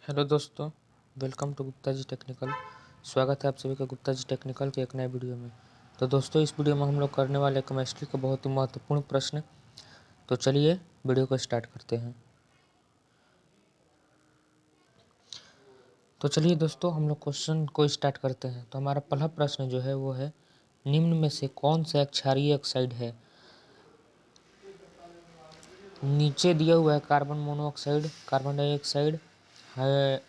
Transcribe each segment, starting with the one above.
Hello दोस्तों, welcome to Gupta ji technical. स्वागत है आप सभी का गुप्ता जी टेक्निकल के एक नए वीडियो में। तो दोस्तों, इस वीडियो में हम लोग करने वाले केमिस्ट्री का बहुत ही महत्वपूर्ण प्रश्न। तो चलिए वीडियो को स्टार्ट करते हैं। तो चलिए दोस्तों, हम लोग क्वेश्चन को स्टार्ट करते हैं। तो हमारा पहला प्रश्न जो है वो है, निम्न में से कौन सा एक क्षारीय ऑक्साइड है। नीचे दिया हुआ है कार्बन मोनोऑक्साइड, कार्बन डाइऑक्साइड है,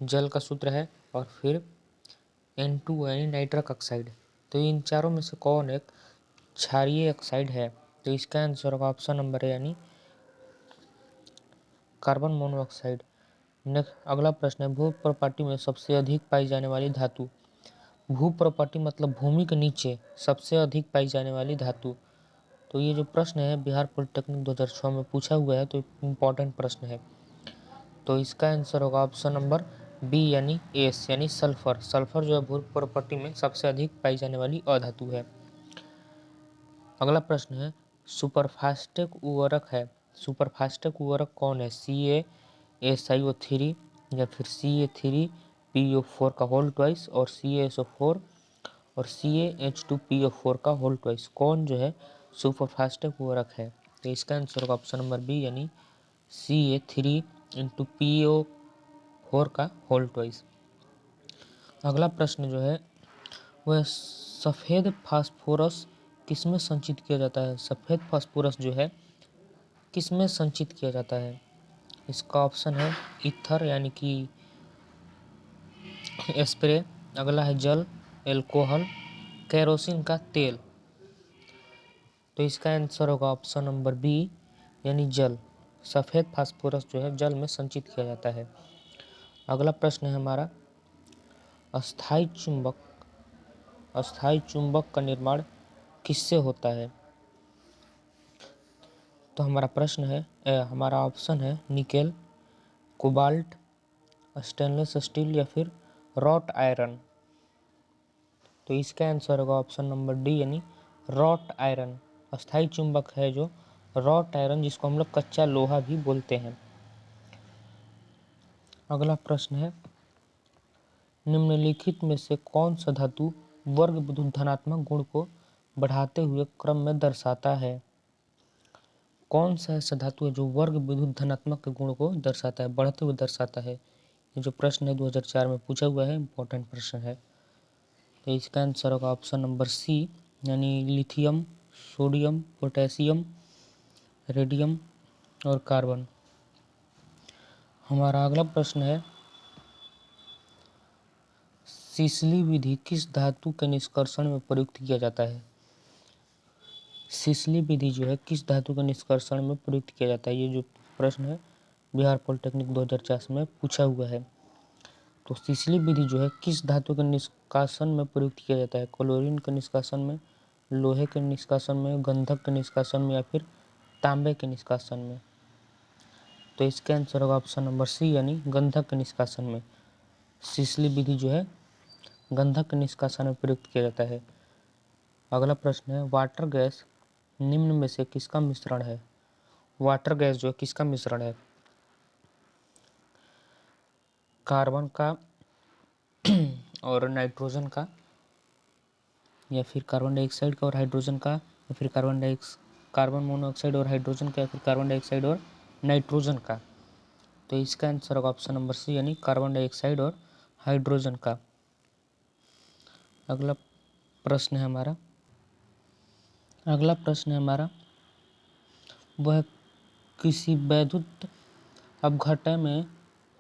जल का सूत्र है, और फिर N2 यानी नाइट्रक ऑक्साइड। तो इन चारों में से कौन एक क्षारीय ऑक्साइड है। तो इसका आंसर होगा ऑप्शन नंबर है, यानी कार्बन मोनोऑक्साइड। नेक्स्ट अगला प्रश्न है, भू प्रॉपर्टी में सबसे अधिक पाई जाने वाली धातु। भू प्रॉपर्टी मतलब भूमि के नीचे सबसे अधिक पाई जाने वाली धातु। तो ये जो प्रश्न है बिहार पॉलिटेक्निक 2006 में पूछा हुआ है, तो इम्पोर्टेंट प्रश्न है। तो इसका आंसर होगा ऑप्शन नंबर बी यानी एस यानी सल्फर। सल्फर जो है भू प्रॉपर्टी में सबसे अधिक पाई जाने वाली अधातु है। अगला प्रश्न है, सुपरफास्टिक उर्वरक है। सुपरफास्टिक उर्वरक कौन है। CaSiO3 या फिर CA3PO4 का होल ट्वाइस और CaSO4 और CaH2PO4 का होल ट्वाइस। कौन जो है सुपरफास्टिक उर्वरक है। तो इसका आंसर होगा ऑप्शन नंबर बी यानी CA3 × PO4 का होल ट्वाइस। अगला प्रश्न जो है वह सफ़ेद फास्फोरस किसमें संचित किया जाता है। सफ़ेद फास्फोरस जो है किसमें संचित किया जाता है। इसका ऑप्शन है ईथर यानी कि स्प्रे। अगला है जल, एल्कोहल, केरोसिन का तेल। तो इसका आंसर होगा ऑप्शन नंबर बी यानी जल। सफ़ेद फास्फोरस जो है जल में संचित किया जाता है। अगला प्रश्न है हमारा, अस्थायी चुंबक का निर्माण किससे होता है। तो हमारा प्रश्न है हमारा ऑप्शन है निकेल, कोबाल्ट, स्टेनलेस स्टील या फिर रॉट आयरन। तो इसका आंसर होगा ऑप्शन नंबर डी यानी रॉट आयरन। अस्थायी चुंबक है जो रॉट आयरन, जिसको हम लोग कच्चा लोहा भी बोलते हैं। अगला प्रश्न है, निम्नलिखित में से कौन सा धातु वर्ग विद्युत धनात्मक गुण को बढ़ाते हुए क्रम में दर्शाता है। कौन सा ऐसा धातु है जो वर्ग विद्युत धनात्मक के गुण को दर्शाता है, बढ़ते हुए दर्शाता है। ये जो प्रश्न है 2004 में पूछा हुआ है, इंपॉर्टेंट प्रश्न है। तो इसका आंसर होगा ऑप्शन नंबर सी यानी लिथियम, सोडियम, पोटेशियम, रेडियम और कार्बन। हमारा अगला प्रश्न है, सिसली विधि किस धातु के निष्कर्षण में प्रयुक्त किया जाता है। सिसली विधि जो है किस धातु के निष्कर्षण में प्रयुक्त किया जाता है। ये जो प्रश्न है बिहार पॉलिटेक्निक 2004 में पूछा हुआ है। तो सिसली विधि जो है किस धातु के निष्कासन में प्रयुक्त किया जाता है। क्लोरीन के निष्कासन में, लोहे के निष्कासन में, गंधक के निष्कासन में या फिर तांबे के निष्कासन में। तो इसका आंसर होगा ऑप्शन नंबर सी यानी गंधक के निष्कासन में। सिसली विधि जो है गंधक के निष्कासन में प्रयुक्त किया जाता है। अगला प्रश्न है, वाटर गैस निम्न में से किसका मिश्रण है। वाटर गैस जो है किसका मिश्रण है। कार्बन का और नाइट्रोजन का, या फिर कार्बन डाइऑक्साइड का और हाइड्रोजन का, या फिर कार्बन मोनोऑक्साइड और हाइड्रोजन का, या फिर कार्बन डाइऑक्साइड और नाइट्रोजन का। तो इसका आंसर होगा ऑप्शन नंबर सी यानी कार्बन डाइऑक्साइड और हाइड्रोजन का। अगला प्रश्न है हमारा, वह किसी वैद्युत अपघटन में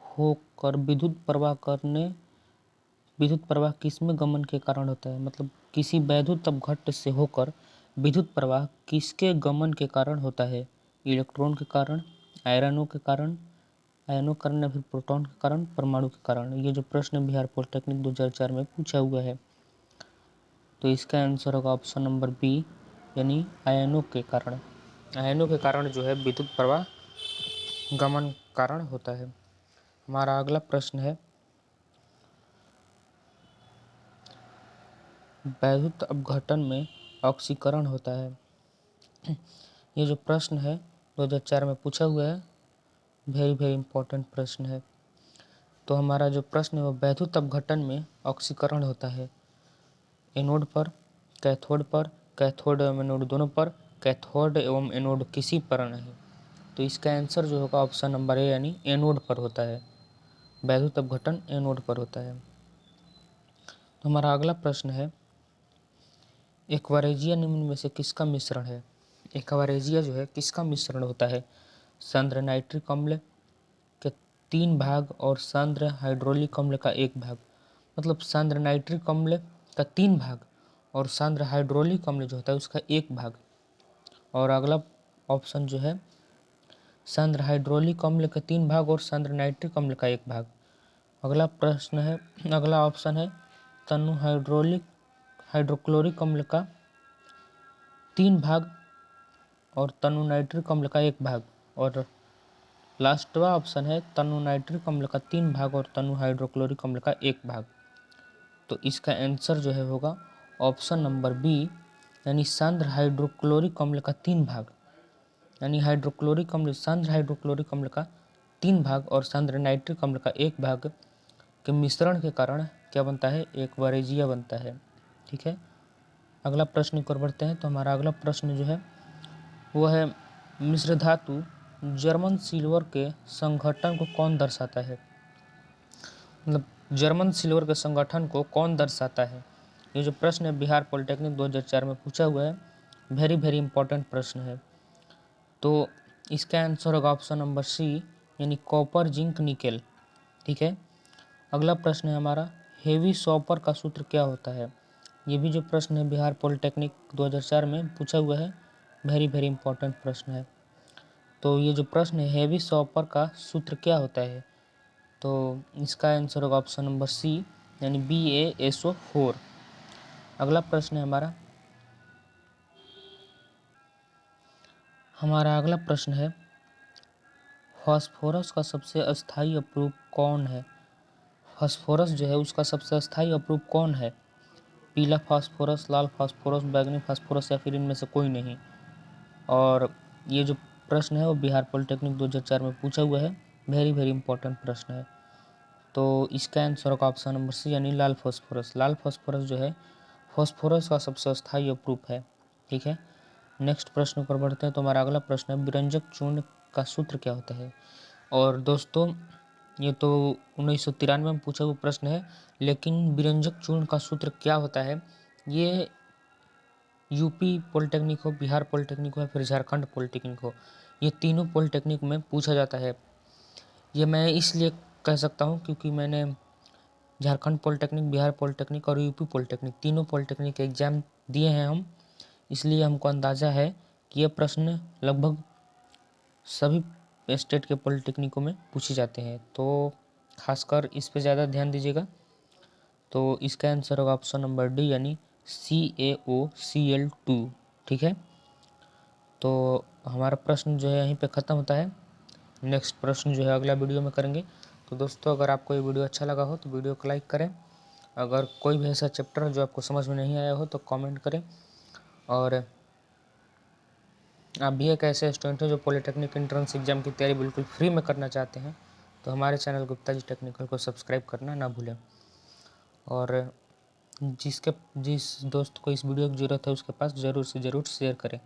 होकर विद्युत प्रवाह किसमें गमन के कारण होता है। मतलब किसी वैद्युत अपघट्ट से होकर विद्युत प्रवाह किसके गमन के कारण होता है। इलेक्ट्रॉन के कारण, आयरनों के कारण या फिर प्रोटॉन के कारण, परमाणु के कारण। ये जो प्रश्न बिहार पॉलिटेक्निक 2004 में पूछा हुआ है। तो इसका आंसर होगा ऑप्शन नंबर बी यानी आयनों के कारण। आयनों के कारण जो है विद्युत प्रवाह गमन कारण होता है। हमारा अगला प्रश्न है, वैद्युत अपघटन में ऑक्सीकरण होता है। ये जो प्रश्न है 2004 में पूछा हुआ है, वेरी वेरी इंपॉर्टेंट प्रश्न है। तो हमारा जो प्रश्न है वो वैद्युत अपघटन में ऑक्सीकरण होता है एनोड पर, कैथोड एवं एनोड दोनों पर, कैथोड एवं एनोड किसी पर नहीं। तो इसका आंसर जो होगा ऑप्शन नंबर ए यानी एनोड पर होता है। वैद्युत अपघटन एनोड पर होता है। तो हमारा अगला प्रश्न है एक्वारेजिया निम्न में से किसका मिश्रण है। एक्वारेजिया जो है किसका मिश्रण होता है। सांद्र नाइट्रिक अम्ल के 3 भाग और सांद्र हाइड्रोलिक अम्ल का 1 भाग। मतलब सांद्र नाइट्रिक अम्ल का 3 भाग और सांद्र हाइड्रोलिक अम्ल जो होता है उसका 1 भाग। और अगला ऑप्शन जो है सांद्र हाइड्रोलिक अम्ल के 3 भाग और सांद्र नाइट्रिक अम्ल का 1 भाग। अगला प्रश्न है, अगला ऑप्शन है तनु हाइड्रोक्लोरिक अम्ल का 3 भाग और तनु नाइट्रिक अम्ल का 1 भाग। और लास्टवा ऑप्शन है तनु नाइट्रिक अम्ल का 3 भाग और तनु हाइड्रोक्लोरिक अम्ल का 1 भाग। तो इसका आंसर जो है होगा ऑप्शन नंबर बी यानी सांद्र हाइड्रोक्लोरिक अम्ल का 3 भाग। यानी हाइड्रोक्लोरिक अम्ल सांद्र हाइड्रोक्लोरिक अम्ल का 3 भाग और सांद्र नाइट्रिक अम्ल का 1 भाग के मिश्रण के कारण क्या बनता है, एक्वारेजिया बनता है। ठीक है, अगला प्रश्न की ओर बढ़ते हैं। तो हमारा अगला प्रश्न जो है वो है मिश्र धातु जर्मन सिल्वर के संगठन को कौन दर्शाता है। मतलब जर्मन सिल्वर के संगठन को कौन दर्शाता है। ये जो प्रश्न है बिहार पॉलिटेक्निक 2004 में पूछा हुआ है। वेरी इंपॉर्टेंट प्रश्न है। तो इसका आंसर होगा ऑप्शन नंबर सी यानी कॉपर जिंक निकेल। ठीक है, अगला प्रश्न है हमारा हेवी सॉपर का सूत्र क्या होता है। ये भी जो प्रश्न है बिहार पॉलिटेक्निक 2004 में पूछा हुआ है। वेरी इंपॉर्टेंट प्रश्न है। तो ये जो प्रश्न है हेवी सॉपर का सूत्र क्या होता है, तो इसका आंसर होगा ऑप्शन नंबर सी यानी BaSO4। अगला प्रश्न है हमारा अगला प्रश्न है फास्फोरस का सबसे अस्थायी अपरूप कौन है। फास्फोरस जो है उसका सबसे अस्थायी अपरूप कौन है। पीला फास्फोरस, लाल फास्फोरस, बैंगनी फास्फोरस या फिर इनमें से कोई नहीं। और ये जो प्रश्न है वो बिहार पॉलिटेक्निक 2004 में पूछा हुआ है। वेरी इंपॉर्टेंट प्रश्न है। तो इसका आंसर होगा ऑप्शन नंबर सी यानी लाल फास्फोरस। लाल फास्फोरस जो है फास्फोरस का सबसे अस्थायी अपरूप है। ठीक है, नेक्स्ट प्रश्न पर बढ़ते हैं। तो हमारा अगला प्रश्न है विरंजक चूर्ण का सूत्र क्या होता है। और दोस्तों ये तो 1993 में पूछा हुआ प्रश्न है, लेकिन विरंजक चूर्ण का सूत्र क्या होता है ये यूपी पॉलिटेक्निक हो, बिहार पॉलिटेक्निक हो या फिर झारखंड पॉलिटेक्निक हो, ये तीनों पॉलिटेक्निक में पूछा जाता है। ये मैं इसलिए कह सकता हूँ क्योंकि मैंने झारखंड पॉलिटेक्निक, बिहार पॉलिटेक्निक और यूपी पॉलिटेक्निक तीनों पॉलिटेक्निक के एग्ज़ाम दिए हैं हम, इसलिए हमको अंदाज़ा है कि ये प्रश्न लगभग सभी स्टेट के पॉलिटेक्निकों में पूछे जाते हैं। तो खासकर इस पे ज़्यादा ध्यान दीजिएगा। तो इसका आंसर होगा ऑप्शन नंबर डी यानी CaOCl2। ठीक है, तो हमारा प्रश्न जो है यहीं पे ख़त्म होता है। नेक्स्ट प्रश्न जो है अगला वीडियो में करेंगे। तो दोस्तों अगर आपको ये वीडियो अच्छा लगा हो तो वीडियो को लाइक करें। अगर कोई भी ऐसा चैप्टर जो आपको समझ में नहीं आया हो तो कमेंट करें। और आप भी एक ऐसे स्टूडेंट हो जो पॉलिटेक्निक एंट्रेंस एग्जाम की तैयारी बिल्कुल फ्री में करना चाहते हैं तो हमारे चैनल गुप्ता जी टेक्निकल को सब्सक्राइब करना ना भूलें। और जिस दोस्त को इस वीडियो की ज़रूरत है उसके पास ज़रूर से ज़रूर शेयर करें।